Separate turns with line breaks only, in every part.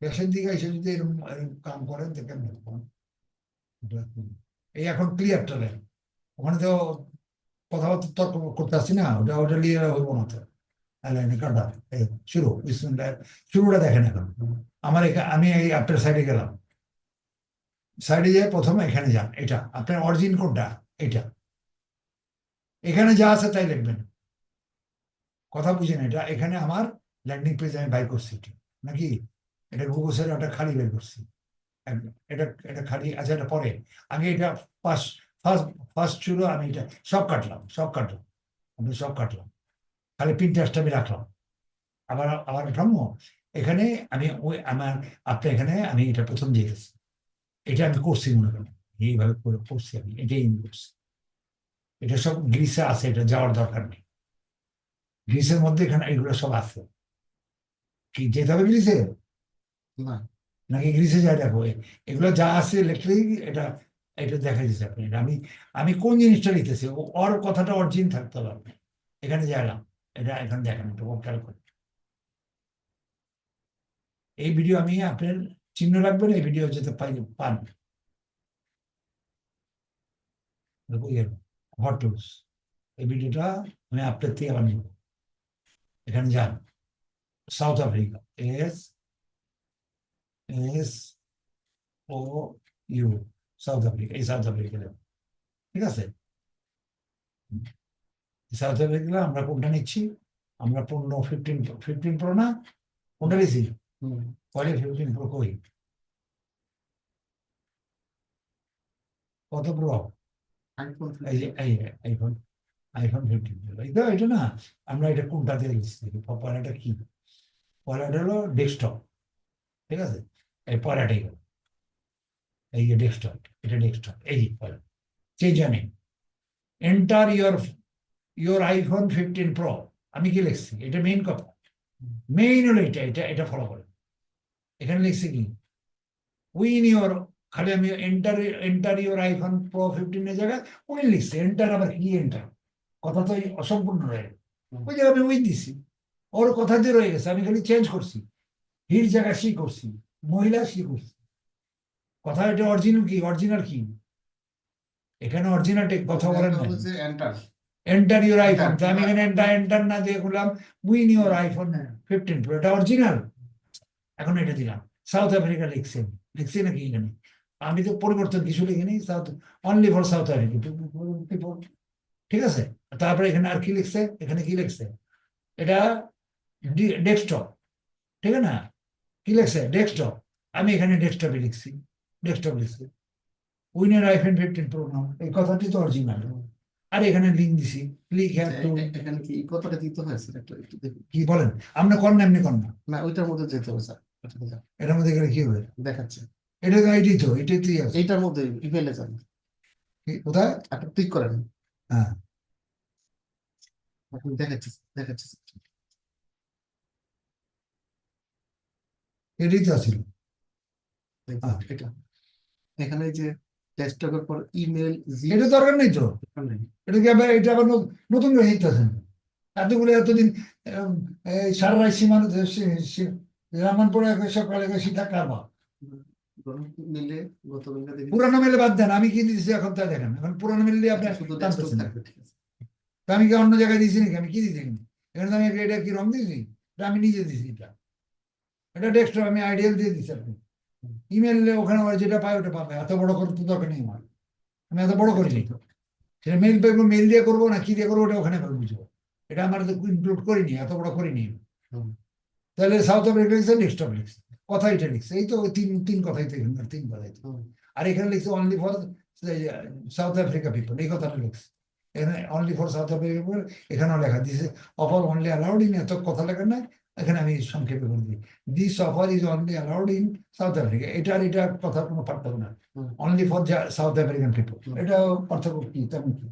শেষের দিকে এসে যদি এরকম কাম করেন তো কেমন এই এখন ক্লিয়ার টলেন ওখানে তো কথাবার্তা তর্ক করতে আসছি না, ওটা ওটা নিয়ে হইব না তো। কাটা এই শুরু বিসমিল্লাহ, শুরুটা দেখেন এখন। আমার আমি এই আপনার সাইডে গেলাম, সাইডে যেয়ে প্রথমে এখানে যান, এটা আপনার অরিজিন কোনটা, এটা এখানে যা আছে তাই লিখবেন, কথা বুঝেন। এটা এখানে আমার ল্যান্ডিং পেজ আমি বাই করছি এটা নাকি, এটা গুগল ওটা খালি বের করছি এটা এটা খালি। আচ্ছা এটা পরে, আগে এটা ফার্স্ট ফার্স্ট ফার্স্ট শুরু, আমি এটা সব কাটলাম, সব কাটলাম, আমি সব কাটলাম, খালি প্রিন্টারটা আমি রাখলাম। আবার আবার ব্রহ্ম এখানে আমি ওই আমার আপনার এখানে আমি এটা প্রথম দিয়ে গেছি, এটা আমি করছি মনে করেন, এইভাবে করে করছি আমি, এটাই আমি করছি। এটা সব গ্রিসে আছে, এটা যাওয়ার দরকার নেই, গ্রিসের মধ্যে এখানে এগুলো সব আছে। কি যেতে হবে গ্রিসে
না
নাকি গ্রিসে যায় দেখো, এগুলো যা আছে ইলেকট্রিক, এটা এটা দেখা দিচ্ছে আপনি। এটা আমি আমি কোন জিনিসটা লিখতেছি, ওর কথাটা অরিজিন থাকতে হবে আপনি এখানে যাইলাম, এটা এখানে দেখেন একটু খেয়াল করে। এই ভিডিও আমি আপনার চিহ্ন রাখবেন, এই ভিডিও যেতে পান হট টুলস, এই ভিডিওটা আমি আপনার থেকে আবার নিব। এখানে যান, South Africa, S S O U, South Africa, এই সাউথ আফ্রিকা যাবেন, ঠিক আছে। সাউথ আফ্রিকা আমরা কোনটা নিচ্ছি, আমরা 15 প্রো না কোনটা নিচ্ছি, পরে 15 প্রো কই, কত প্রো,
আইফোন
এই যে এই আইফোন, আইফোন 15 প্রো, এই তো এটা না, আমরা এটা কোনটা দিয়ে লিখছি, পরেরটা কি, পরেরটা হলো ডেস্কটপ, ঠিক আছে। এই পরেরটাই হলো এই যে ডেস্কটপ, এটা ডেস্কটপ, এই পরে সেই জানেন এন্টার ইউর আইফোন 15 প্রো, আমি কি লিখছি, এটা মেইন কথা, মেইন হলো এটা, এটা এটা ফলো করে। এখানে লিখছি কি উইন ইউর, খালি আমি enter enter your iPhone pro 15 এর জায়গায় উইন লিখছি, এন্টার আবার কি এন্টার, কথা তো অসম্পূর্ণ রয়ে গেল, ওই জায়গায় আমি উইন দিছি, ওর কথা দিয়ে রয়ে গেছে, আমি খালি চেঞ্জ করছি, হির জায়গা সি করছি, মহিলা সি করছি, কথা এটা অরিজিনাল কি, অরিজিনাল কি এখানে অরিজিনাল কথা বলেন না,
enter
enter your iPhone,
Enter,
আমি এখানে এন্টার এন্টার না দিয়ে করলাম উইন ইউর আইফোন 15 প্রো, এটা অরিজিনাল। এখন এটা দিলাম, সাউথ আফ্রিকা লিখছি, লিখছি নাকি এখানে, আমি তো পরিবর্তন কিছু লিখিনি, south only for south Africa, ঠিক আছে। তারপরে এখানে আর কি লিখছে, এখানে কি লিখছে, এটা ডেস্কটপ, ঠিক আছে না, কি লিখছে ডেস্কটপ, আমি এখানে ডেস্কটপে লিখছি, ডেস্কটপ লিখছি, উইনের আইফোন 15 প্রো নাও, এই কথাটি তো অরিজিনাল। আর এখানে লিঙ্ক দিছি, ক্লিক হ্যাভ টু,
এখানে কি কতটা দিতে হয়েছে একটু একটু দেখুন।
কি বলেন, আমরা করেন এমনি করেন না,
না ওইটার মধ্যে যেতে হবে স্যার, ওটাতে যান।
এটার মধ্যে গেলে কি হবে,
দেখাচ্ছে
এটা তো এটাই তো, এটাই তো আছে,
এইটার মধ্যে ইমেলে যান,
কোথায়,
একটা ক্লিক করেন,
হ্যাঁ
এখন দেখাচ্ছে দেখাচ্ছে
এটাই তো ছিল, হ্যাঁ
এটা এখানে এই যে ডেস্কটপের পর ইমেল
এটা দরকার নেই তো, এটা কি আবার এটা আবার নতুন করে হিটতেছেন, এতগুলো এতদিন সারা রাত সীমান্ত রামান পড়ে সকালে শিক্ষা কারবা,
মিলে গতকালকে দেখি
পুরানো মেলে বাদ দেন, আমি কি দিয়েছি এখন তা দেখেন, এখন পুরানো মেলে দিয়ে আপনি
শুধু ডেস্কটপ
টানতেছেন না,
থাকবে, ঠিক আছে।
তো আমি কি অন্য জায়গায় দিয়েছি নাকি, আমি কি দিয়েছি এখানে, আমি এটা কি রং দিয়েছি, এটা আমি নিজে দিয়েছি, এটা ডেস্কটপ আমি আইডিয়াল দিয়ে দিচ্ছি, আপনি ইমেল ওখানে যেটা পায় ওটা পাবে, এত বড় করে তো দরকার নেই আমার, আমি এত বড় করিনি তো, সেটা মেল পেবো, মেল দিয়ে করবো না কি দিয়ে করবো ওটা ওখানে বুঝবো, এটা আমার ইনক্লুড করিনি, এত বড় করিনি। তাহলে সাউথ আফ্রিকা লিখছে, ডেস্কটপ লিখছে, কথা এটা লিখছে, এই তো তিন তিন কথাই তো এখানে, তিন কথাই তো, আর এখানে লিখছে only for south Africa people, এই কথাটা লিখছে, এখানে only for south Africa people, এখানেও লেখা দিছে অফার অনলি অ্যালাউড ইন, এত কথা লেখা নাই, এখানে আমি সংক্ষেপে করে দিই, this offer is only allowed in south Africa, এটার এটা কথার কোনো পার্থক্য না, only for south African people, এটা পার্থক্য কি তেমন কি,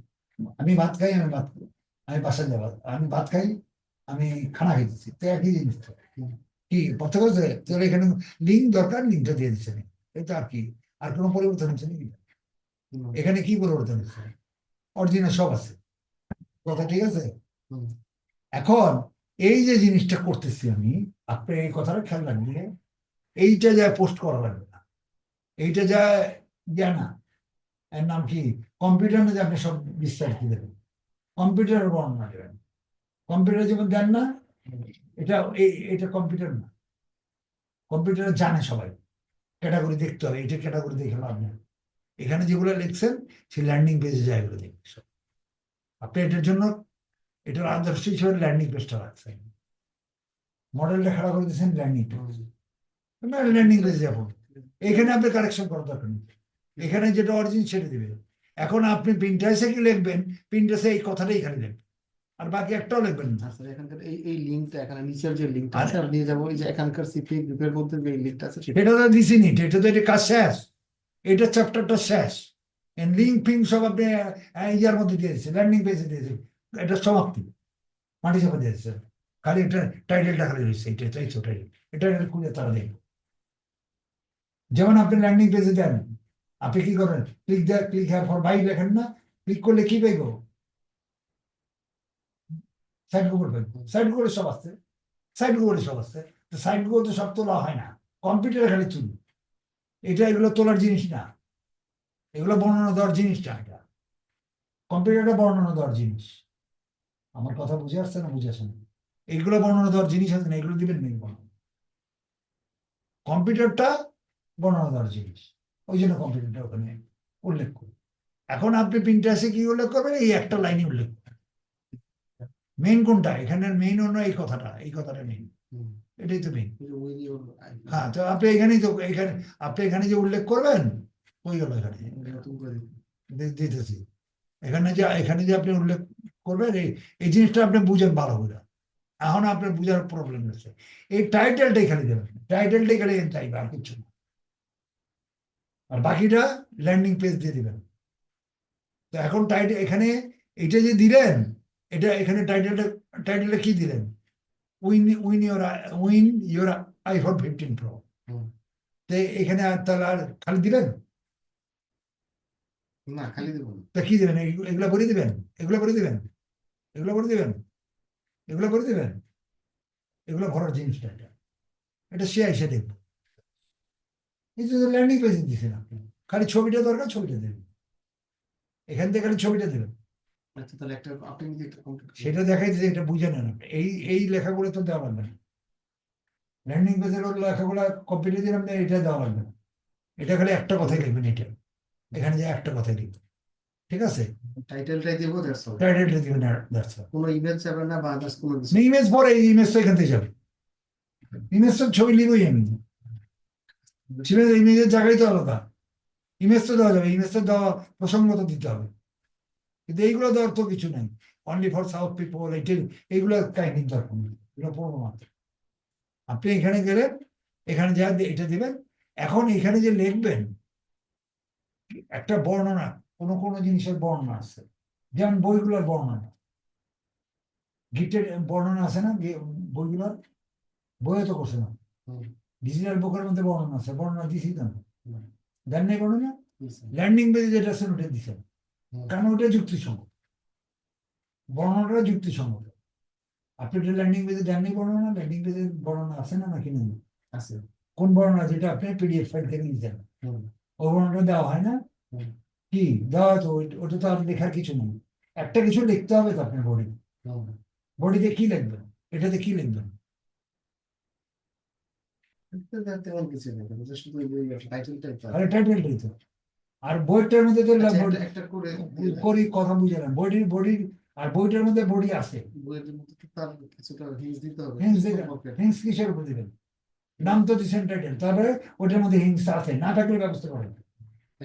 আমি ভাত খাই, আমি ভাত খাই, আমি বাসায় যাবো, আমি ভাত খাই, আমি খানা খাইতেছি, তো একই জিনিস তো। কি পার্থক্য আছে, তাহলে এখানে লিঙ্ক দরকার, লিঙ্কটা দিয়ে দিচ্ছে, এই তো আর কি, আর কোনো পরিবর্তন হচ্ছে নাকি, এখানে কি পরিবর্তন হচ্ছে, অরিজিনাল সব আছে, কথা ঠিক আছে। এখন এই যে জিনিসটা করতেছি আমি, আপনি এই কথাটা খেয়াল রাখলে, এইটা যা পোস্ট করা লাগবে না, এইটা যা না, এর নাম কি, কম্পিউটার যে আপনি সব বিস্তারিত দেবেন, কম্পিউটারের বর্ণনা দেবেন। কম্পিউটার যেমন দেন না, এটা এটা কম্পিউটার না, কম্পিউটারে জানে সবাই ক্যাটাগরি দেখতে হবে, এটা ক্যাটাগরি দেখে লাভ নেই। এখানে যেগুলো লিখছেন সেই ল্যান্ডিং পেজে যায় এগুলো দেখবে সব। আপনি এটার জন্য এটার আদর্শ হিসেবে ল্যান্ডিং পেজটা রাখছেন, মডেলটা খারাপ করে দিয়েছেন ল্যান্ডিং পেজ, ল্যান্ডিং পেজে যাবো, এখানে আপনি কারেকশন করার দরকার নেই, এখানে যেটা অরিজিন সেটা দিবে। এখন আপনি প্রিন্টারেসে কি লিখবেন, প্রিন্টারেসে এই কথাটাই এখানে লিখবেন, আর বাকি একটাও লিখবেন না।
স্যার এখানকার এই লিঙ্কটা এখানে নিচের যে লিঙ্কটা
আর-
আছে আর নিয়ে যাবো এই যে এখানকার সিপি গ্রুপের মধ্যে যে লিঙ্কটা আছে সেটা
এটা তো দিছিনি, এটা তো এটা কাজ শেষ, এটা চ্যাপ্টারটা শেষ, লিঙ্ক ফিঙ্ক সব আপনি ইয়ার মধ্যে দিয়েছে, ল্যান্ডিং পেজে দিয়েছে, এটা সমাপ্তি, মাটি চাপা দিয়েছে, খালি এটা টাইটেলটা খালি রয়েছে, এটা চাইছে ওটাই, এটা খুলে তারা দেয়। যেমন আপনি ল্যান্ডিং পেজে দেন, আপনি কি করেন, ক্লিক দেয়, ক্লিক হেয়ার ফর বাই লেখেন না, ক্লিক করলে কি পাইব, সাইড গুগল পাইব, সাইড গুগলে সব আসছে, সাইড গুগলে সব আসছে, তো সাইড গুগল তো সব তোলা হয় না, কম্পিউটারে খালি তুলি, এটা এগুলো তোলার জিনিস না, এগুলো বর্ণনা দেওয়ার জিনিস না, এটা কম্পিউটারটা বর্ণনা দেওয়ার জিনিস। আমার কথা বুঝে আসছে না, বুঝে আসছে না, এইগুলো বর্ণনা দেওয়ার জিনিস আছে না, এগুলো দিবেন নাকি বর্ণনা, কম্পিউটারটা বর্ণনা দেওয়ার জিনিস, ওই জন্য কম্পিউটারটা ওখানে উল্লেখ করি। এখন আপনি প্রিন্টারেস্টে কি উল্লেখ করবেন, এই একটা লাইনে উল্লেখ করবেন, মেইন কোনটা, এখানের মেইন অন্য এই কথাটা মেইন, এটাই তো মেইন। হ্যাঁ, তো আপনি এখানেই তো এখানে আপনি এখানে যে উল্লেখ করবেন, ওই হলো এখানে দিতেছি, এখানে যে আপনি উল্লেখ করবেন, এই জিনিসটা আপনি বুঝেন ভালো করে, এখন আপনার বুঝার প্রবলেম হচ্ছে, এই টাইটেলটাই খালি দেবেন, টাইটেলটাই খালি চাইবে, আর কিছু না, আর বাকিটা ল্যান্ডিং পেজ দিয়ে দিবেন। তো এখন টাইটেল এখানে এটা যে দিলেন, এটা এখানে টাইটেলটা কি দিলেন, উইন ইউর আইফোন 15 প্রো, তো এখানে তাহলে আর খালি দিবেন
না খালি দেবো না
তা কি দেবেন, এগুলো করে দিবেন, এগুলো করে দিবেন, এগুলো করে দিবেন, এগুলো করে দিবেন, এগুলো ভরার জিনিসটা, এটা সে এসে দেখবো, এই যে ল্যান্ডিং পেজে দিচ্ছেন আপনি, খালি ছবিটা দরকার, ছবিটা দেবেন, এখান থেকে খালি ছবিটা দেবেন,
আচ্ছা তাহলে একটা আপনি যদি একটা কম্পিউটার
সেটা দেখাই দিচ্ছে, এটা বুঝে নেন আপনি। এই লেখাগুলো তো দেওয়া লাগবে না, ল্যান্ডিং পেজের ওর লেখাগুলো কম্পিউটার দিন আপনি, এটা দেওয়া লাগবে না, এটা খালি একটা কথাই লিখবেন, এটা এখানে যে একটা কথাই লিখবেন, ঠিক আছে,
টাইটেলটাই দেবো দ্যাটস অল
টাইটেলটা দিবেন, দ্যাটস অল।
কোনো ইমেজ যাবে না বা আদার্স কোনো কিছু
ইমেজ পরে, এই ইমেজ তো এখান থেকে যাবে, ইমেজটার ছবি লিখবই আমি, ইমেজের জায়গায় তো আলাদা, ইমেজ তো দেওয়া যাবে, ইমেজ তো দেওয়া প্রসঙ্গত দিতে হবে, কিন্তু এইগুলো দেওয়ার তো কিছু নাই, অনলি ফর সাউথ পিপল, এইগুলো কাহিনী দরকার নেই, এগুলো পড়বো মাত্র। আপনি এখানে গেলেন, এখানে যা এটা দিবেন, এখন এখানে যে লিখবেন একটা বর্ণনা, কোনো কোনো জিনিসের বর্ণনা আছে, যেমন বইগুলোর বর্ণনা, গিফটের বর্ণনা আছে না, বইগুলোর বইয়ে তো করছে না, ডিজিটাল বুকের মধ্যে বর্ণনা আছে, বর্ণনা দিছি তো না, দেন নাই বর্ণনা, ল্যান্ডিং পেজে যেটা আছে ওটা দিচ্ছেন, কারণ ওটা যুক্তিসঙ্গত, বর্ণনাটা যুক্তিসঙ্গত। আপনি ওটা ল্যান্ডিং পেজে দেন নাই বর্ণনা, ল্যান্ডিং পেজের বর্ণনা আছে না, নাকি নেই
আছে
কোন বর্ণনা, যেটা আপনি পিডিএফ ফাইল থেকে নিয়েছেন, ওই বর্ণনাটা দেওয়া হয় না, কি দেওয়া হয় তো, ওটা তো আর লেখার কিছু নেই, একটা কিছু লিখতে হবে তো আপনার বডি, বডিতে কি লিখবেন, এটাতে কি লিখবেন,
তেমন কিছু নেই শুধু টাইটেলটাই তো
আরে টাইটেলটাই তো, আর বইটার মধ্যে তো
আচ্ছা, একটা করে
করি কথা বুঝে না, বডির আর বইটার মধ্যে বডি আছে,
বইয়ের মধ্যে তো তার কিছুটা হিন্স দিতে হবে
হিংস কিসের উপর দিবেন, নাম তো দিচ্ছেন টাইটেল, তারপরে ওটার মধ্যে হিংসা আছে, না থাকলে ব্যবস্থা করেন,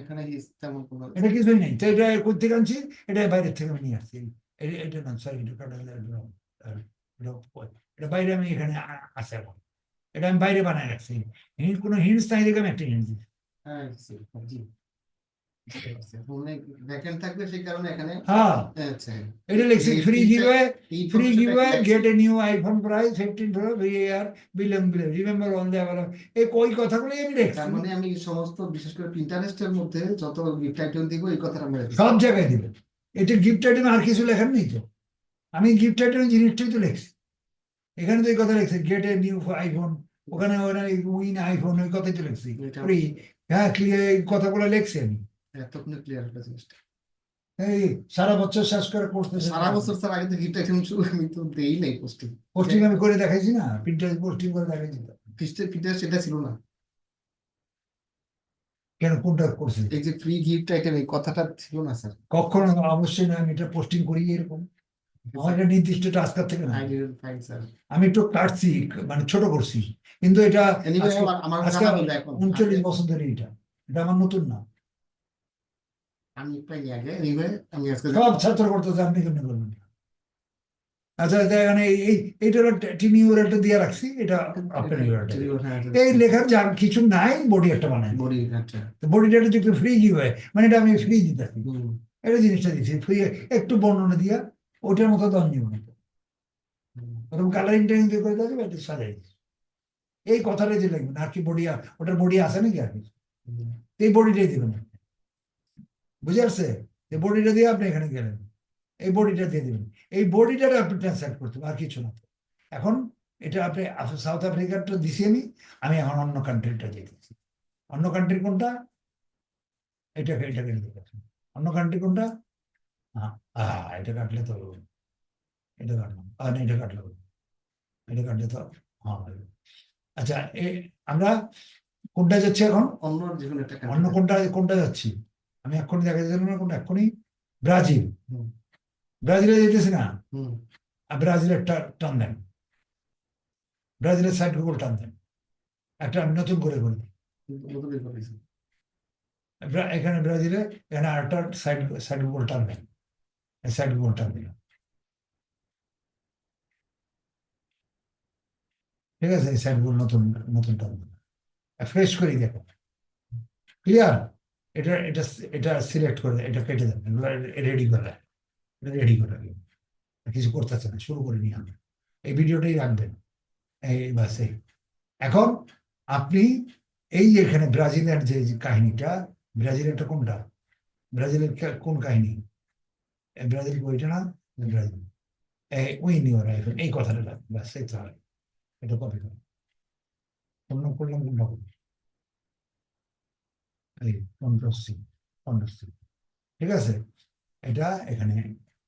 এখানে হিন্স তেমন কোনো
এটা কিছুই নেই, তো এটা কোথা থেকে আনছি, এটা বাইরের থেকে আমি নিয়ে আসছি, এটা না সরি, এটা বাইরে আমি এখানে আছে এখন, এটা আমি বাইরে বানায় রাখছি, কোনো হিন্স নাই দেখে আমি একটা হিন্স দিচ্ছি।
হ্যাঁ জি ভ্যাকেন্ট থাকবে সেই কারণে এখানে
হ্যাঁ,
আচ্ছা
এটা লিখছি, ফ্রি গিভওয়ে,
এই
free giveaway,
information
get a new iPhone price 15 Pro VAR, remember all the above, এই ওই কথাগুলোই আমি
তার
লিখছি,
মানে আমি সমস্ত বিশেষ করে প্রিন্টারেস্টের মধ্যে যত গিফট আইটেম দিব এই কথাটা মেরে দিচ্ছি
সব জায়গায় দিবেন, এটা গিফট আইটেম, আর কিছু লেখার নেই তো, আমি গিফট আইটেম জিনিসটাই তো লিখছি, এখানে তো এই কথা লিখছি, গেট এ নিউ আইফোন ওখানে ওরা উইন আইফোন ওই কথাই তো লিখছি
এটা-
ফ্রি। হ্যাঁ ক্লিয়ার এই কথাগুলো লিখছি আমি।
এতক্ষণে ক্লিয়ার হলো জিনিসটা।
এই সারা বছর শেষ করে করতে
সারা বছর স্যার আগে তো হিট আইটেম শুরু আমি তো দেই নাই পোস্টিং।
পোস্টিং আমি করে দেখাইছি না, প্রিন্টার পোস্টিং করে দেখাইছি তো।
ফিচার সেটা ছিল না।
কেন কোনটা করছি?
এই যে ফ্রি গিফট আইটেম এই কথাটা ছিল না স্যার।
কখনো অবশ্যই না, আমি এটা পোস্টিং করি এরকম। আমার একটা নির্দিষ্ট টাস্কার থেকে না,
ফাইন স্যার।
আমি একটু কাটছি, মানে ছোট করছি, কিন্তু এটা
এনিওয়ে
আজকে-
আমার
আজকে
জানা হলো এখন
39 বছর ধরে এটা, এটা আমার নতুন না।
আমি পাইনি আগে। এনিওয়ে আমি আজকে
সব ছাত্র করতেছে, আপনি কেমনি করবেন? আচ্ছা এটা এখানে এইটার টিনিউর একটা দিয়ে রাখছি, এটা আপনার এই লেখার যা কিছু নাই, বডি একটা বানায়,
বডি আচ্ছা।
বডিটা যদি একটু ফ্রি কি হয়, মানে এটা আমি ফ্রি দিতে এটা জিনিসটা দিচ্ছি ফ্রি, একটু বর্ণনা দিয়া ওটার মতো দাম নিব না, ওরকম কালারিং টাইম দিয়ে করে দেবে, এটা সাজাই দিচ্ছি। এই কথাটাই যে লাগবে না, আর কি বডি, ওটার বডি আছে নাকি আর কিছু, এই বডিটাই দেবেন আপনি। বুঝে আসছে? এই বডিটা দিয়ে আপনি এখানে গেলেন, এই বডিটা দিয়ে দেবেন, এই বডিটারে আপনি ট্রান্সলেট করতে হবে, আর কিছু না। এখন এটা আপনি সাউথ আফ্রিকারটা দিছি আমি, আমি এখন অন্য কান্ট্রিটা দিয়ে দিচ্ছি। অন্য কান্ট্রি কোনটা? এটাকে এটাকে দিয়ে দিচ্ছি। অন্য কান্ট্রি কোনটা? এটা কাটলে তো, এটা কাটলাম, না এটা কাটলো, এটা কাটলে তো, হ্যাঁ। আচ্ছা আমরা কোনটা যাচ্ছি এখন?
অন্য যে কোনো একটা
অন্য কোনটা কোনটা যাচ্ছি? আমি এক্ষুনি দেখা যাচ্ছে না কোনটা, এক্ষুনি ব্রাজিল। ব্রাজিলে যেতেছি না, আর ব্রাজিলের টান দেন, ব্রাজিলের সাইড গুগল টান দেন, একটা আমি নতুন করে করি। এখানে ব্রাজিলে, এখানে আরেকটা সাইড সাইড গুগল টান দেন, সাইড গুগল টান দিলাম, ঠিক আছে? এই সাইড গুগল নতুন নতুন টান দিলাম, ফ্রেশ করি, দেখো ক্লিয়ার? এটা এটা এটা সিলেক্ট করে এটা কেটে দেন, রেডি করে, রেডি করে কিছু করতেছে না, শুরু করে নিয়ে আমরা এই ভিডিওটাই রাখবেন। এই বাস এই এখন আপনি এই যে এখানে ব্রাজিলের যে কাহিনীটা, ব্রাজিলেরটা কোনটা? ব্রাজিলের কোন কাহিনী? ব্রাজিল বইটা না, ব্রাজিল উইন ইউর লাইফ, এই কথাটা লাগবে, বাস এই তো হয়। এটা কপি করে অন্য করলাম, কোনটা করবো? এই কন্ট্রোল-C, কন্ট্রোল-C, ঠিক আছে? এটা এখানে,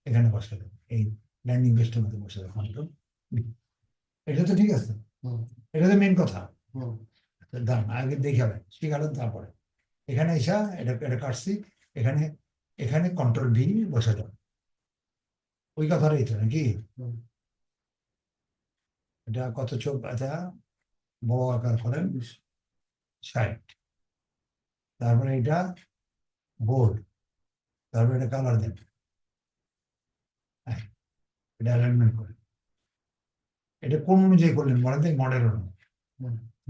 এখানে বসে দেবো, এই ল্যান্ডিং পেজটার মধ্যে বসে দেবো কন্ট্রোল। এটা তো ঠিক আছে, এটা তো মেন কথা। দাঁড়ান আগে দেখে হবে, শিখালেন তারপরে এখানে এসা এটা এটা কাটছি, এখানে এখানে কন্ট্রোল-V বসে দাও, ওই কথাটাই তো নাকি? এটা কত চোখ, আচ্ছা বড় আকার করেন 60, তারপরে এটা বোল্ড, তারপরে এটা কালার দেন, এটা অ্যালাইনমেন্ট করেন। এটা কোন অনুযায়ী করলেন মডেল থেকে? মডেল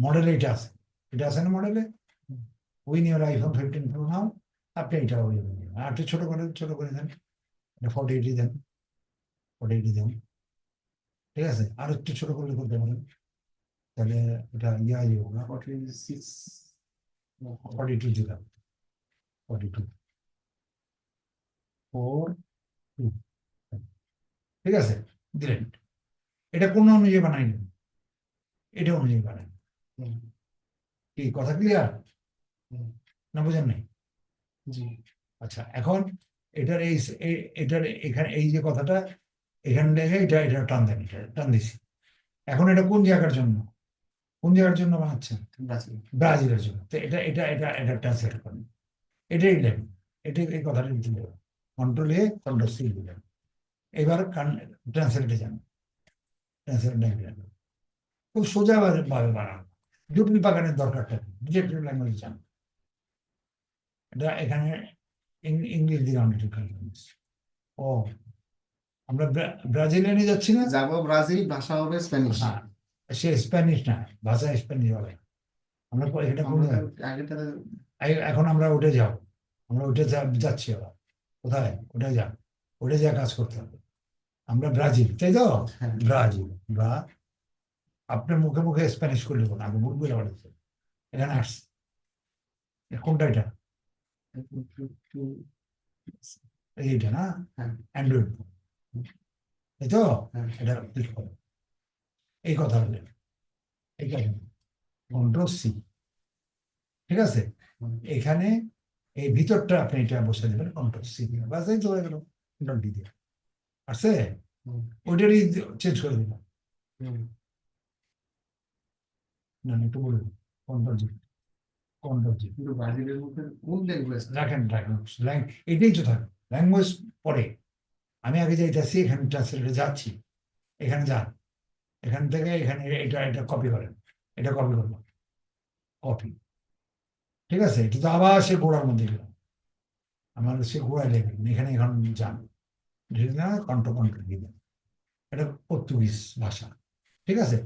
মডেলে এটা আছে, এটা আছে না মডেলে? উইন ইউর আইফোন 15 প্রো নাও, আপনি এটা আর একটু ছোট করে দেন, এটা 4080 দেন, 4080 দেন, ঠিক আছে? আর একটু ছোট করলে করতে পারেন, তাহলে এটা ইয়ে যাবো না, 42 দিলাম, 42 4 2, ঠিক আছে? দিলেন, এটা কোন অনুযায়ী বানাইলেন? এটা অনুযায়ী বানাই, কি কথা ক্লিয়ার না? বোঝেন নাই? আচ্ছা এখন এটার এটার এখানে এই যে কথাটা, এখানে দেখে এটা এটা টান দেন, এটা টান দিছি। এখন এটা কোন জায়গার জন্য, কোন জায়গার জন্য বানাচ্ছেন? ব্রাজিলের জন্য। তো এটা এটা এটা এটা ট্রান্সলেট করেন, এটাই লেখেন, এটা এই কথাটা লিখে দেবেন, কন্ট্রোল-A কন্ট্রোল-C দিলেন। এবার ট্রান্সলেটে যান, ট্রান্সলেট ল্যাঙ্গুয়েজ খুব সোজা ভাবে বানানো, জটিল বাগানের দরকারটা যে ল্যাঙ্গুয়েজ যান। এটা এখানে ইংলিশ দিলাম একটু, ও আমরা ব্রাজিলে নিয়ে যাচ্ছি না,
যাবো ব্রাজিল, ভাষা হবে স্প্যানিশ।
হ্যাঁ সে স্প্যানিশ না, ভাষা স্প্যানিশ হবে। আমরা এটা কোন এখন আমরা উঠে যাও, আমরা উঠে যাচ্ছি আবার কোথায়? উঠে যা, উঠে যা কাজ করতে হবে। আমরা ব্রাজিল, তাই তো? ব্রাজিল বা আপনার মুখে মুখে স্প্যানিশ করলে কোনো আগে মুখ বলে বাড়িতে এখানে আসছে, কোনটা এটা? এইটা না, অ্যান্ড্রয়েড, এই তো? এটা ক্লিক করো, এই কথা হলে এই কাহিনী, কন্ট্রোল সি, ঠিক আছে? এখানে এই ভিতরটা আপনি এটা বসে দেবেন কন্ট্রোল সি দিয়ে, বাস এই চলে গেল কন্ট্রোল ডি দিয়ে, আসছে? ওইটারই চেঞ্জ করে দিলাম, না না, একটু বলুন, কন্ট্রোল জি, কন্ট্রোল জি,
কিন্তু ব্রাজিলের মধ্যে কোন ল্যাঙ্গুয়েজ?
রাখেন রাখেন, এটাই তো থাকে ল্যাঙ্গুয়েজ পরে। আমি আগে যাইতেছি, এখানে ট্রান্সলেটে যাচ্ছি, এখানে যান, এখান থেকে এখানে এটা এটা কপি করেন, এটা কপি করবো, কপি, ঠিক আছে? এটা তো আবার সে গোড়ার মধ্যে গেলাম, আমার সে গোড়ায় লেগে এখানে এখন যান, কন্ট্রোল কন্ট্রোল দিবেন, এটা পর্তুগিজ ভাষা, ঠিক আছে?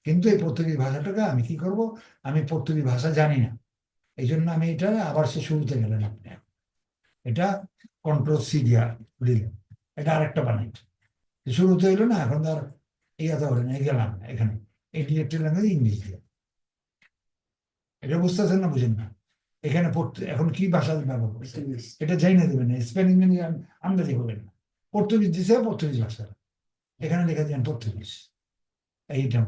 কিন্তু এই পর্তুগিজ ভাষাটাকে আমি কি করব, আমি পর্তুগিজ ভাষা জানি না, এই জন্য আমি এটা আবার সে শুরুতে গেলেন আপনি, এটা কন্ট্রোল সি দিয়া দিলেন, এটা আরেকটা বানাই, শুরুতে হইলো না, এখন আর ইয়াতে হবে না, গেলাম না এখানে, এই ডিরেক্টর ল্যাঙ্গুয়েজ ইংলিশ দিয়ে, এটা বুঝতেছেন না, বুঝেন না? এখানে পড়তে এখন কি ভাষা ব্যবহার করছে এটা যাই না, দেবেন না, স্পেনিং আন্দাজি করবেন না, পর্তুগিজ দিছে, পর্তুগিজ ভাষা, এখানে লেখা দিলেন পর্তুগিজ, এইটা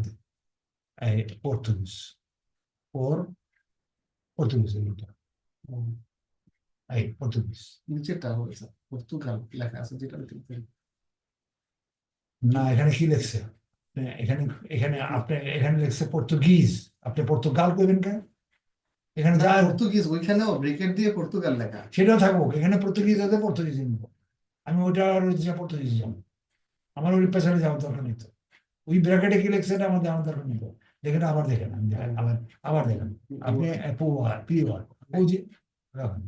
এই পর্তুগিজ, ওর পর্তুগিজ, এইটা এই পর্তুগিজ,
নিচেরটা হয়েছে পর্তুগাল লেখা আছে যেটা দেখতে।
না এখানে কি লেখছে, এখানে এখানে আপনি এখানে লেখছে পর্তুগিজ, আপনি পর্তুগাল করবেন কেন? এখানে
না,
যা
পর্তুগিজ ওইখানেও ব্রেকেট দিয়ে পর্তুগাল লেখা।
সেটাও থাকবো, এখানে পর্তুগিজ আছে, পর্তুগিজ নিবো, আমি ওইটা আর পর্তুগিজ যাবো, আমার ওই পেছনে যাওয়ার দরকার নেই তো, ওই ব্র্যাকেটে কি লেখছে এটা আমাদের আমার দরকার নেই তো, দেখেন আবার দেখেন, আমি আবার আবার দেখেন, আপনি পিওআর পিওআর, ওই যে রাখুন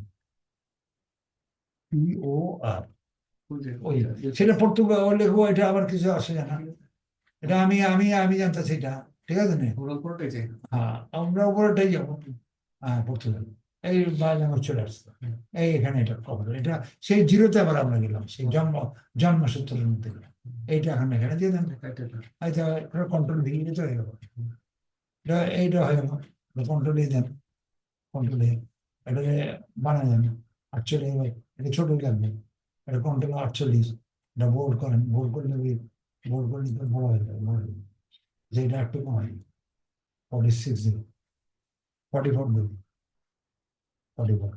পিওআর, ওই সেটা পর্তুগাল লেখবো, এটা আবার কিছু আসে না, এটা আমি আমি আমি জানতেছি এটা, ঠিক আছে না?
ওরা পুরোটাই চাই।
হ্যাঁ, আমরা উপরেটাই যাবো, হ্যাঁ পর্তুগাল, এই বাংলা চলে আসছে, এই এখানে এটা খবর, এটা সেই জিরোতে আবার আমরা গেলাম, সেই জন্মসূত্রের মধ্যে গেলাম, এইটা এখন এখানে দিয়ে দেন, আচ্ছা কন্ট্রোল দিয়ে দিলে চলে গেল, এটা এইটা হয়ে গেল, কন্ট্রোল দিয়ে দেন, কন্ট্রোল দিয়ে এটাকে বানায় দেন, 48, এটা ছোটই লাগবে, এটা কন্ট্রোল 48, এটা বোল্ড করেন, বোল্ড করলে বোল্ড করলে তো বড় হয়ে যাবে, বড় হয়ে যাবে। যেটা একটু কমাই, 46 দিন, 44 দিন, 44,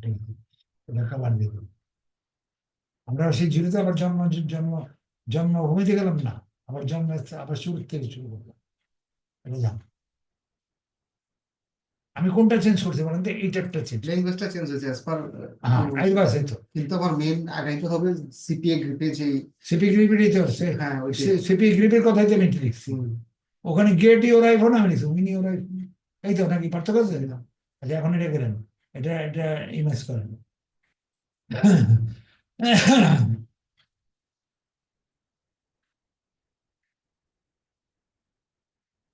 ঠিক আছে, এটা খাবার দিয়ে দিন। আমরা সেই জিরোতে আবার জন্ম জন্মভূমিতে গেলাম না, আবার জন্ম আবার শুরু থেকে শুরু করলাম, এটা জান, আমি কোনটা চেঞ্জ করছি বলেন তো, এইটা একটা চেঞ্জ,
ল্যাঙ্গুয়েজটা চেঞ্জ হয়েছে অ্যাজ পার।
হ্যাঁ এইবার সেই তো,
কিন্তু আমার মেন আগাইতে হবে সিপিএ গ্রিপে যে।
সিপি গ্রিপেরই তো হচ্ছে,
হ্যাঁ ওইটাই।
সিপি গ্রিপের কথাই তো আমি লিখছি, ওখানে গেটই ওর আইফোন, আমি লিখছি মিনি ওর আইফোন, এই তো নাকি পার্থক্য আছে? আচ্ছা এখন এটা গেলেন, এটা এটা ইমেজ করেন,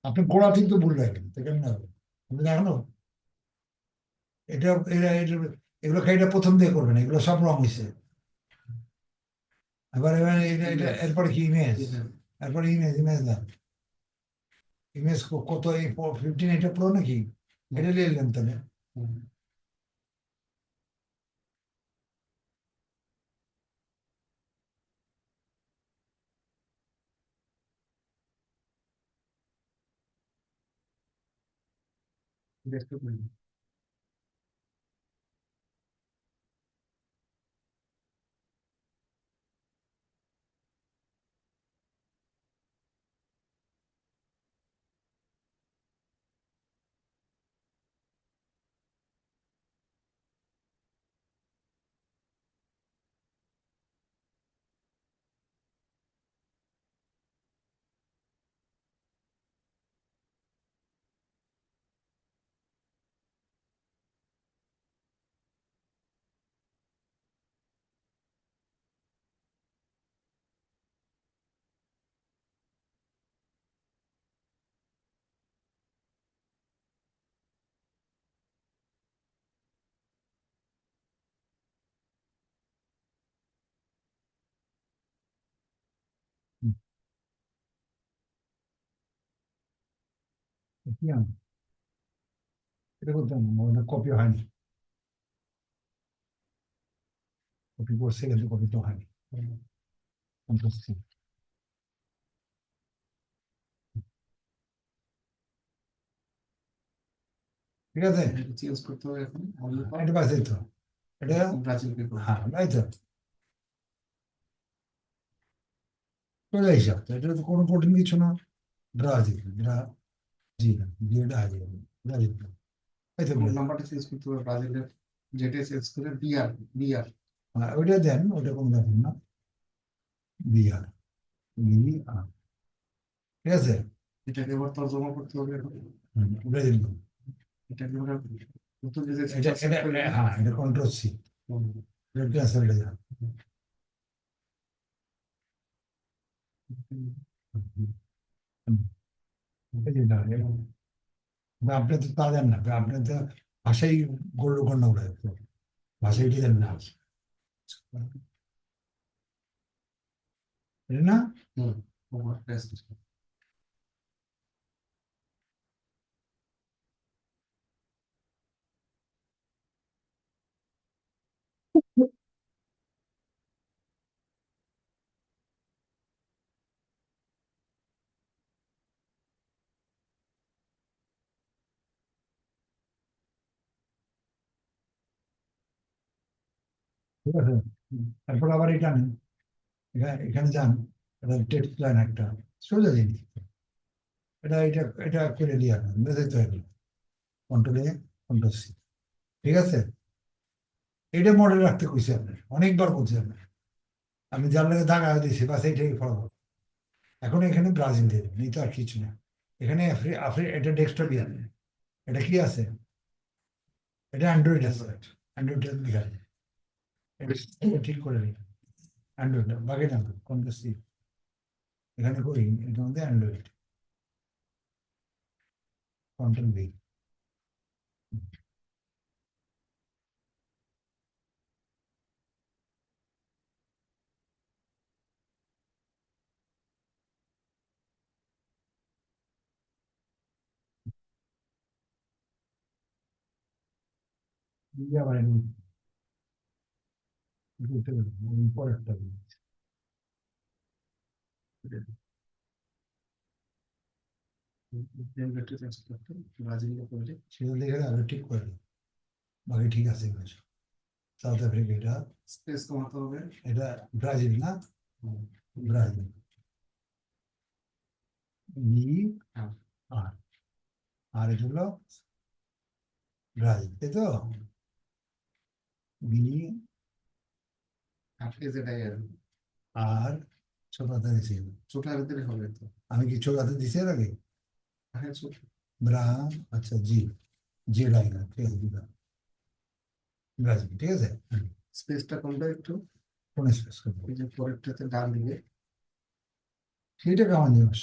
আপনি গোড়া কিন্তু ভুল রাখেন, তো কেমন হবে? আপনি এখনো এটা এগুলো এটা প্রথম দিয়ে করবেন, এগুলো সব রং হয়েছে, এবার এবার এরপরে কি ইমেজ, এরপরে ইমেজ, ইমেজ দেন, ইমেজ কত, এই 15 এটা প্রো নাকি, এটা নিয়ে নিলেন তাহলে, কি আমি এটা করতে হবে, কপি হয়নি, কপি করছে কিন্তু কপি তো হয়নি, কন্ট্রোল সি, ঠিক আছে,
চেঞ্জ করতে হবে এখন। আমি
এটা বাস এই তো, এটা
ব্রাজিলকে করবো।
হ্যাঁ তাই তো সোজা হিসাব তো, এটা তো কোনো কঠিন কিছু না। ব্রাজিল, ব্রাজিল, এটা হাজির ব্রাজিল, এই তো
ফোন নাম্বারটা চেঞ্জ করতে হবে ব্রাজিলের, যেটা চেঞ্জ করে বিআর, বিআর।
ওইটা দেন, ওইটা কোনো ব্যাপার না, বিআর, বিআর, ঠিক আছে।
এটাকে এবার তর্জমা করতে হবে এখন।
ব্রাজিল,
এটাকে এবার নতুন যে
এটা
সেট
এটা
করলাম।
হ্যাঁ, এটা কন্ট্রোল সি, এটা ক্যান্সেল হয়ে যাবে। এই যে না, না, আপনি তো তা দেন না, আপনি তো ভাষাই গণ্য করে, ভাষাই দেন না, এটা না।
হুম, ওভার টেস্ট।
ঠিক আছে, তারপর আবার এটা নেন, এখানে যান, এটা টেক্সট লাইন একটা সোজা জিনিস, এটা করে দিয়ে আসবেন, বুঝতে তো হবে, কন্ট্রোল এ, কন্ট্রোল সি, ঠিক আছে। এটা মডেল রাখতে কইছি আপনার, অনেকবার বলছি আপনার, আমি যার লাগে দাগা দিয়েছি বাস এইটাই ফলো। এখন এখানে ব্রাজিল দিয়ে দেবেন, এই তো আর কিছু না। এখানে এটা ডেস্কটপই আছে, এটা কি আছে, এটা অ্যান্ড্রয়েড আছে, অ্যান্ড্রয়েড লেখা আছে, এটা ঠিক করে নিন, অ্যান্ড্রয়েড বাকি না, কন্ট্রোল সি, এখানে করি, এটার মধ্যে অ্যান্ড্রয়েড, কন্ট্রোল বি, আবার পরেরটা
চেঞ্জ করতে ব্রাজিলে করলে
সেটা দেখে আগে ঠিক করে দিন, বাকি ঠিক আছে এগুলো সব। সাউথ আফ্রিকা,
স্পেস কমাতে হবে।
এটা ব্রাজিল না, ব্রাজিল, বি
হ্যাঁ,
আর, আর এটা হলো ব্রাজিল, তাই তো, বি
আপনি যেটাই আর
আর ছোট হাতে দিছি,
ছোটার ভিতরে হবে তো।
আমি কি ছোট হাতে দিছি এর আগে,
হ্যাঁ, ছোট।
ব্রা, আচ্ছা জি, জি লাইন, ঠিক আছে, দিলাম ব্রাজিল, ঠিক আছে।
স্পেসটা কমবে একটু।
কোন স্পেস করবো,
এই যে পরেরটাতে ডান দিকে।
সেইটা কেমন জিনিস,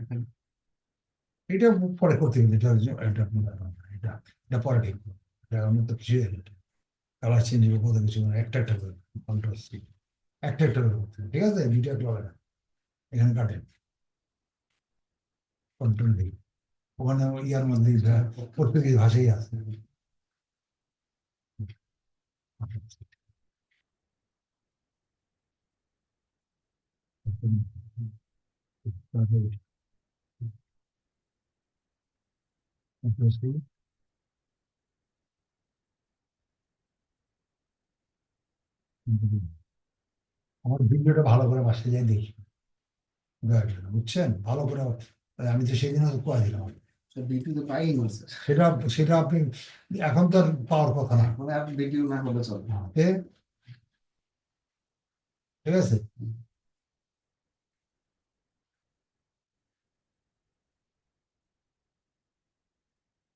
এখানে
এটা পরে করতে গেলে এটা এটা আপনার ব্যাপার না, এটা পরে দেখবো, এটা আমি তো কিছু কালার চেঞ্জ হবে, কত কিছু একটা একটা করে, কন্ট্রোল সি, একটা একটা করে করতে হবে, ঠিক আছে, দুইটা একটা হবে না, এখানে কাটেন, কন্ট্রোল ডি, ওখানে ইয়ার মধ্যে পর্তুগিজ ভাষাই আছে। আমার ভিডিওটা ভালো করে বাসায় যাই দেখি, দয়া করে, বুঝছেন, ভালো করে, আমি তো সেদিন কোয়া দিলাম,
ভিডিও তো পাইনি স্যার।
সেটা সেটা আপনি এখন তো আর পাওয়ার কথা না,
মানে আপনি ভিডিও না হলে চলে।
ঠিক আছে,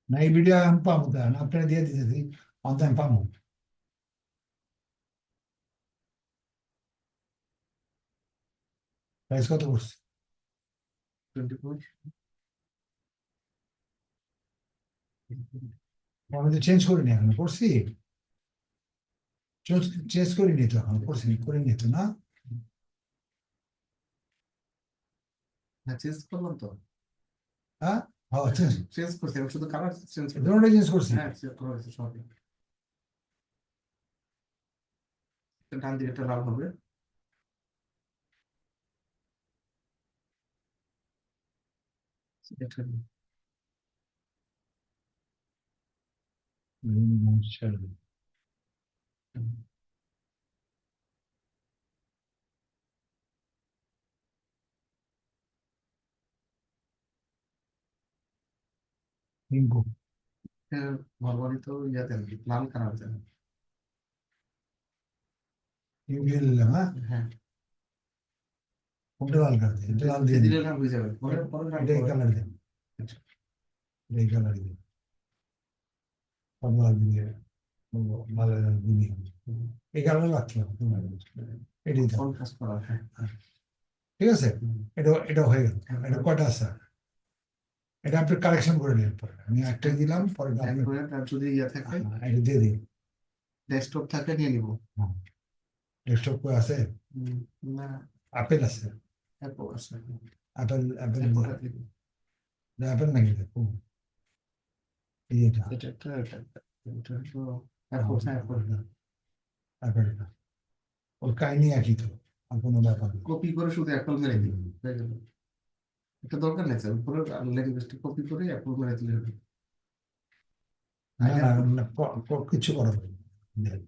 না এই ভিডিও আমি পাবো, দেন আপনারা দিয়ে দিতেছি, অন্তত আমি পাবো। প্রাইস কত করছে,
24।
আমি তো চেঞ্জ করিনি এখন, করছি, চেঞ্জ করিনি তো এখন, করছি করিনি তো না,
হ্যাঁ, চেঞ্জ করলাম তো।
হ্যাঁ, হ্যাঁ চেঞ্জ,
চেঞ্জ করছি, আমি শুধু কালার চেঞ্জ করছি।
দুটোটা চেঞ্জ করছি,
হ্যাঁ, চেঞ্জ করা হয়েছে সবই। ডান দিকেটা লাল হবে। এটা নর্মালি তো ইয়াতে লাল কালার দেন। হ্যাঁ,
কোনটা লাল কালার দিয়ে? এটা লাল দিয়ে
দিলে লাল হয়ে যাবে, পরে পরে লাল
এটাই
করবে।
কালার দেন,
আচ্ছা,
এটাই কালার দিয়ে সব লাল দিয়ে লাল দিয়ে
হুম,
এই কালার লাগছে না, এটাই দাও।
কোন কাজ করা, হ্যাঁ।
ঠিক আছে,
হুম,
এটা হয়ে গেল।
হ্যাঁ,
এটা কয়টা আছে? এটা আপনি কালেকশন করে নেবেন পরে, আমি একটাই দিলাম পরে আপনি
এরপরে আর যদি ইয়ে থাকে,
এটা দিয়ে দিন।
ডেস্কটপ থাকে নিয়ে নিব।
ডেস্কটপ কই আছে?
হুম, না,
আপেল আছে,
অ্যাপল আছে,
আপেল আপেল
অ্যাপলটা দিব।
আপেল নাকি দেখো এই এটা
এটা একটা, এটা হলো অ্যাপল, হ্যাঁ অ্যাপল।
আপেলটা ওর কাহিনী একই তো, আর কোনো ব্যাপার না।
কপি করে শুধু অ্যাপল মেরে দিই, হয়ে গেল। এটা দরকার নেই স্যার, উপরে ল্যাঙ্গুয়েজটা কপি করে অ্যাপল মেরে দিলে হবে।
না না না, কিছু করার নেই।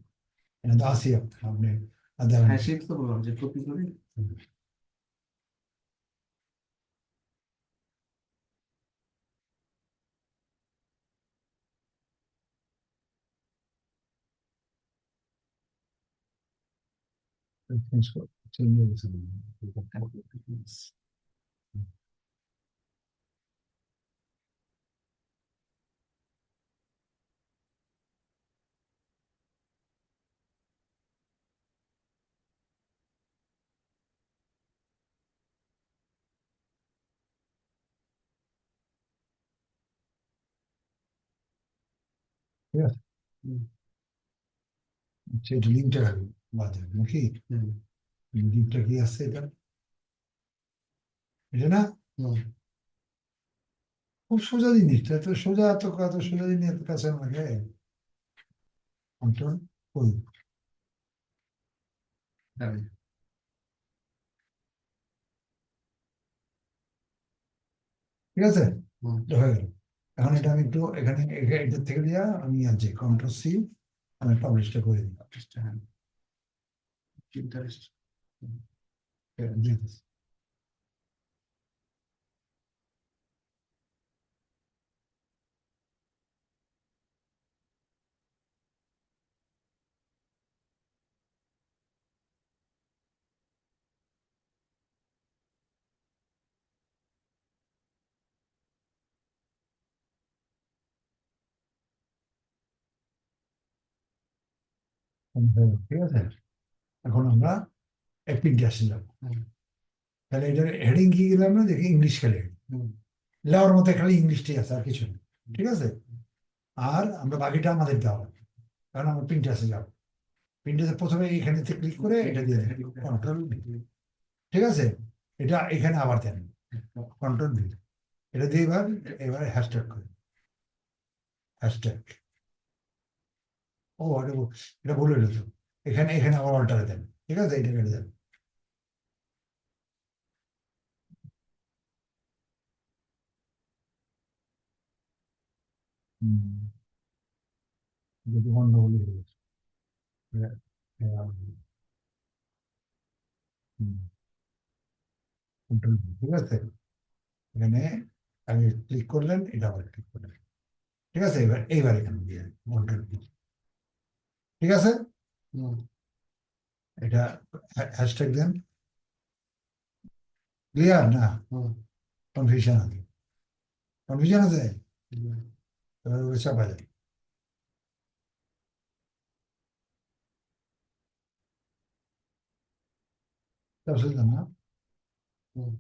এটা তো আসি আপনি আধা
হ্যাঁ,
ঘন্টা।
সেটা তো বললাম যে কপি করে।
চেঞ্জ হয়ে গেছে। ঠিক আছে,
হুম,
এটা লিঙ্কটা বাদে নাকি?
হুম,
লিঙ্কটা কি আছে এটা? এটা না,
হুম,
খুব সোজা জিনিসটা, এত সোজা, এত সোজা জিনিস এত কাছে লাগে কন্ট্রোল কই।
হ্যাঁ,
ঠিক আছে,
হুম,
এটা হয়ে গেল। এখন এটা আমি একটু এখানে এটার থেকে দিয়া আমি আনছি কন্ট্রোল সি, আমি পাবলিশটা করে দিই।
হ্যাঁ, ইন্টারেস্ট।
দিয়ে দিচ্ছি। ঠিক আছে, এখন আমরা অ্যাক্টিভিটি আসে যাবো। তাহলে এটার হেডিং কি গেলাম না, দেখি ইংলিশ খালি লেওয়ার মতো খালি ইংলিশটাই আছে আর কিছু নেই। ঠিক আছে, আর আমরা বাকিটা আমাদের দেওয়া হবে, কারণ আমরা প্রিন্টাসে যাবো। প্রিন্টাসে প্রথমে এখানে ক্লিক করে এটা দিয়ে দেন কন্ট্রোল। ঠিক আছে, এটা এখানে আবার দেন কন্ট্রোল ভি, এটা দিয়ে এবার হ্যাশট্যাগ করে হ্যাশট্যাগ। ও এটা বলে দিল তো, এখানে এখানে আবার অল্টারে দেন। ঠিক আছে, এটা কেটে দেন। যদি গন্ডগোল হয়ে গেছে। হ্যাঁ, হ্যাঁ, control V, ঠিক আছে, এখানে আমি ক্লিক করলেন, এটা আবার ক্লিক করলেন। ঠিক আছে, এইবার এখানে দিয়ে কন্ট্রোল V। ঠিক আছে, এটা হ্যাশট্যাগ দেন। ক্লিয়ার না? কনফিউশন আছে, কনফিউশন আছে, এবার ওগুলো চাপা যায়। অসুবিধা না। হুম।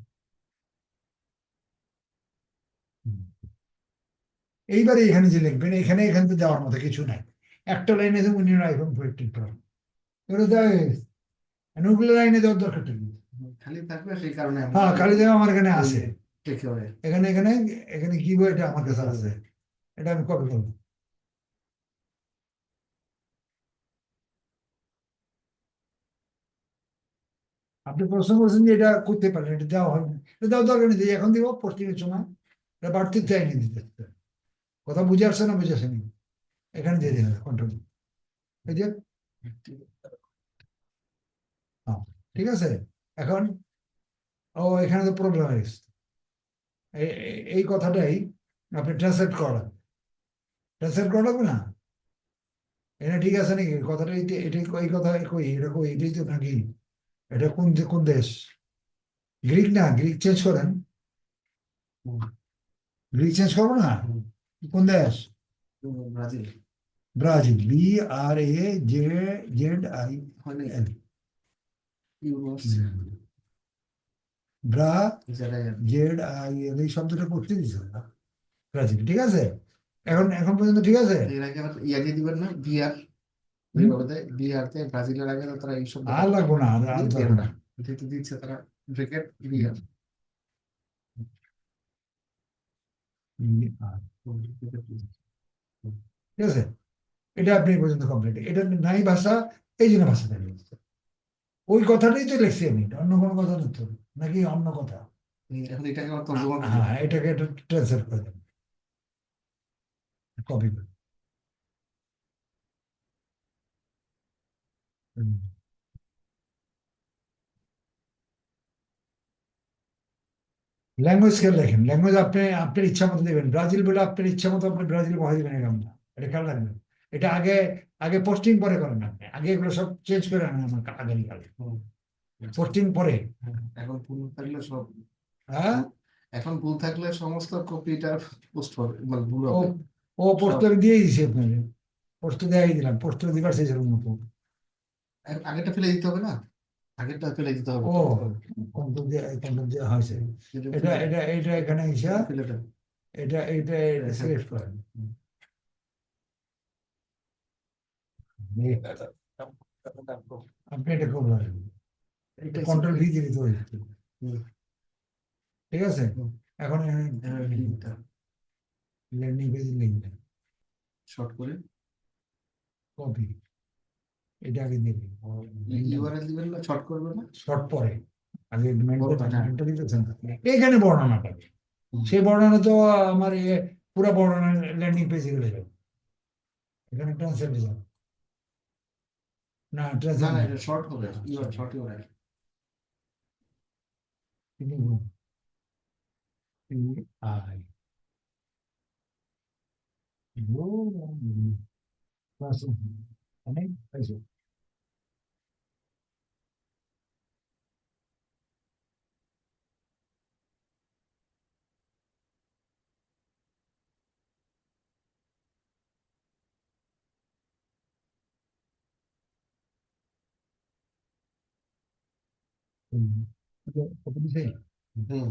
এইবারে এখানে যে লিখবেন, এখানে তো যাওয়ার মতো কিছু নাই। একটা লাইনে যে উনি আইফোন 14 প্রো এগুলো দেওয়া হয়ে গেছে, ওগুলো লাইনে দেওয়ার দরকার নেই।
খালি থাকবে, সেই কারণে আমি
হ্যাঁ, কালি দেওয়া আমার এখানে আছে,
দেখে হবে।
এখানে এখানে এখানে কি বই, এটা আমার কাছে আছে, এটা আমি কপি করবো। আপনি প্রশ্ন করছেন যে এটা করতে পারেন, এটা দেওয়া হয় না, এটা দেওয়ার দরকার নেই, এখন দিব পোস্টিং এর সময় এটা বাড়তি চাইনি দিতে হচ্ছে। কথা বুঝে আসছে না বুঝে আসেনি? এখানে দিয়ে দিন কন্ট্রোল, এই যে হ্যাঁ, ঠিক আছে। এখন ও এখানে তো প্রবলেম হয়ে গেছে। এই কথাটাই আপনি ট্রান্সলেট করা, ট্রান্সলেট করা লাগবে না। এটা ঠিক আছে নাকি কথাটা? এটাই এই কথা কই, এটা কই, এটাই তো নাকি? এটা কোন কোন দেশ? গ্রিক না, গ্রিক চেঞ্জ করেন, গ্রিক চেঞ্জ করবো না। কোন দেশ?
ব্রাজিল।
Brazil, BRAZIL। BRAZIL এই শব্দটা করতে দিচ্ছে না ব্রাজিল, ঠিক আছে। এখন এখন পর্যন্ত ঠিক আছে।
এর আগে আবার ইয়া দিয়ে দিবেন না, বিআর।
হুম?
বিআর তে ব্রাজিলের আগে তো তারা এই শব্দ
আর লাগবো না, আর
দিয়ে
লাগবো
না,
না।
যেহেতু দিচ্ছে তারা ব্রেকেট বিআর।
ঠিক আছে, এটা আপনি এই পর্যন্ত কমপ্লিট। এটা নাই ভাষা, এই জন্য ভাষা তৈরি হচ্ছে। ওই কথাটাই তো লিখছি আমি, এটা অন্য কোনো কথা না তো, নাকি অন্য কথা?
এখন এটাকে আবার তর্জমা করবো।
হ্যাঁ, এটাকে এটা ট্রান্সলেট করে দেন, কপি করে। ল্যাঙ্গুয়েজ কে লেখেন, ল্যাঙ্গুয়েজ আপনি আপনার ইচ্ছা মতো দেবেন। ব্রাজিল বলে আপনার ইচ্ছা মতো আপনি ব্রাজিল বহাই দেবেন, এরকম না। এটা খেয়াল রাখবেন। এটা আগে, আগে পোস্টিং পরে করেন আপনি, আগে এগুলো সব চেঞ্জ করে আনেন আমার আগামীকালে, পোস্টিং পরে।
এখন ভুল থাকলে সব,
হ্যাঁ,
এখন ভুল থাকলে সমস্ত কপিটা পোস্ট হবে, মানে ভুল
ও
হবে
ও পোস্ট
সব।
আমি দিয়েই দিছি আপনাকে, পোস্ট দেয়াই দিলাম, পোস্ট দিবার শেষের মতো।
আগেরটা ফেলে দিতে হবে না, আগেরটা ফেলে দিতে হবে
ও
তো।
কন্ট্রোল দিয়ে, কন্ট্রোল দিয়ে হয়েছে।
এটা
এটা এটা এটা এখানে ইসা,
ফেলে দেন।
এটা এটা
হ্যাঁ।
সিলেক্ট করেন। আপনি এটা করবেন,
এটাই
কন্ট্রোল ভি দিয়ে দিতে হবে।
হুম,
ঠিক আছে,
হুম।
এখন
লিঙ্কটা
ল্যান্ডিং পেজ লিঙ্ক
শর্ট করে
কপি, এটা আগে দিয়ে দিন।
ইউআরএল দিবেন না, শর্ট করবেন না।
শর্ট পরে, আগে
বড়টা, হ্যাঁ।
মেনটা দিতেছেন এখানে বর্ণনা পাবে।
হুম।
সেই বর্ণনা তো আমার পুরো বর্ণনা ল্যান্ডিং পেজে গেলে যাবে, এখানে ট্রান্সলেট যাবে না,
না
ট্রান্সলেট
না,
না।
এটা শর্ট হবে, ইউআর শর্ট ইউআরএল।
আই অনেক পাইছো। কত দিছে?
হুম।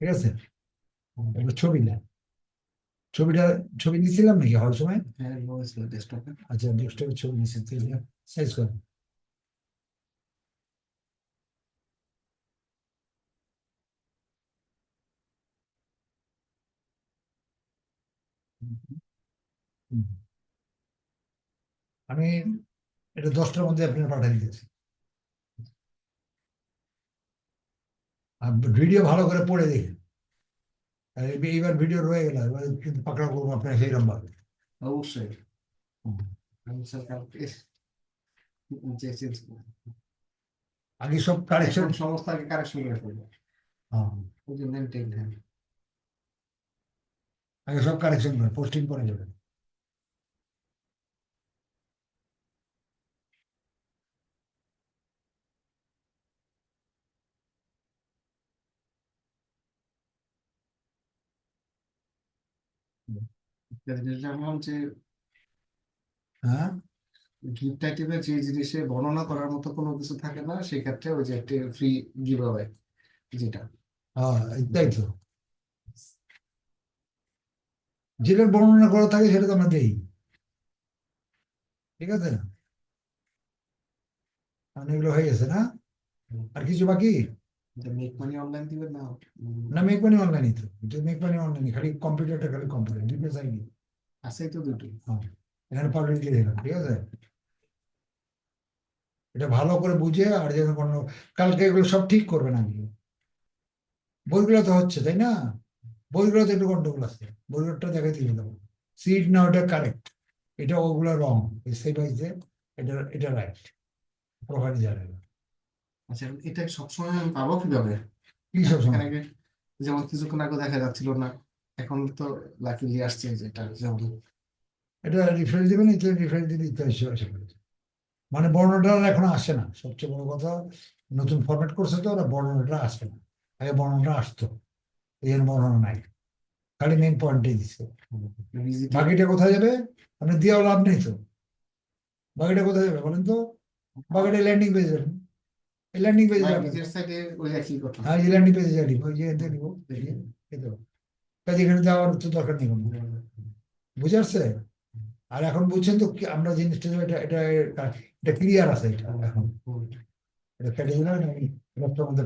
ঠিক আছে, এবার ছবি না, ছবিটা, ছবি নিয়েছিলাম নাকি হওয়ার সময়?
হ্যাঁ, রয়েছে ডেস্কটপে।
আচ্ছা, ডেস্কটপের ছবি নিয়েছি, সাইজ করেন। হুম। আমি এটা 10টার মধ্যে আপনার পাঠিয়ে দিয়েছি। আর ভিডিও ভালো করে পড়ে দেখেন। আর এইবার ভিডিও রয়ে গেল, এবার কিন্তু পাকড়াও করবো আপনার সেইরকম ভাবে।
অবশ্যই।
হুম।
আমি স্যার কালকে চেঞ্জ করবো।
আগে সব কারেকশন,
এখন সমস্ত আগে কারেকশন করে ফেলবো, ওই জন্য মেনটেন। হ্যাঁ।
আগে সব কারেকশন করে পোস্টিং করে যাবেন।
যেমন যে
হ্যাঁ,
গিফট টাইপের যে জিনিসে বর্ণনা করার মতো কোনো কিছু থাকে না, সেক্ষেত্রে ওই যে একটা ফ্রি গিভ অ্যাওয়ে যেটা।
হ্যাঁ, তাই তো, যেটার বর্ণনা করা থাকে সেটা তো আমরা দেই, ঠিক আছে। অনেকগুলো হয়ে গেছে না, আর কিছু বাকি?
মেক মানি অনলাইন দিবেন না।
না, মেক মানি অনলাইনই তো, এটা মেক মানি অনলাইন, খালি কম্পিউটারটা, খালি কম্পিউটার ডিটেলস আইডি।
আছে তো দুটো।
হ্যাঁ, এখানে পাবলিক দিয়ে দিলাম, ঠিক আছে। এটা ভালো করে বুঝে, আর যেন কোনো কালকে এগুলো সব ঠিক করবেন আগে। বইগুলো তো হচ্ছে, তাই না? বইগুলো তো একটু গন্ডগোল আছে, বইগুলোটা দেখে দিয়ে দেবো। সিট না ওটা কারেক্ট, এটা ওগুলো রং, সেই বাইজে এটা এটা রাইট, প্রোফাইল জানে না।
আচ্ছা, এটা সবসময় আমি পাবো কিভাবে?
কি সব
এখানে
সময়
আগে যেমন কিছুক্ষণ আগে দেখা যাচ্ছিল না, এখন তো লাকিলি আসছে যেটা যেমন।
এটা রিফ্রেশ দিবেন, এটা রিফ্রেশ দিলে ইতিহাস আসে পড়েছে। মানে বর্ণটা আর এখন আসে না, সবচেয়ে বড় কথা। নতুন ফরম্যাট করছে তো, ওরা বর্ণনাটা আসে না। আগে বর্ণনাটা আসতো, এর বর্ণনা নাই, খালি মেইন পয়েন্টই দিচ্ছে।
ভিজিটে
বাকিটা কোথায় যাবে? আপনি দিয়েও লাভ নেই তো। বাকিটা কোথায় যাবে বলেন তো? বাকিটা ল্যান্ডিং পেজে যাবেন, এই ল্যান্ডিং পেজে যাবেন।
নিজের সাইডে ওই একই কথা।
হ্যাঁ, এই ল্যান্ডিং পেজে যাই, ওই যে এতে নিবো, এই যে, এই তো। কাজে এখানে যাওয়ার তো দরকার নেই কোনো। বুঝে আসছে? আর এখন বুঝছেন তো আমরা জিনিসটা, এটা এটা এটা ক্লিয়ার আছে, এটা এখন। এটা কেটে দিলাম আমি, ল্যাপটপের মধ্যে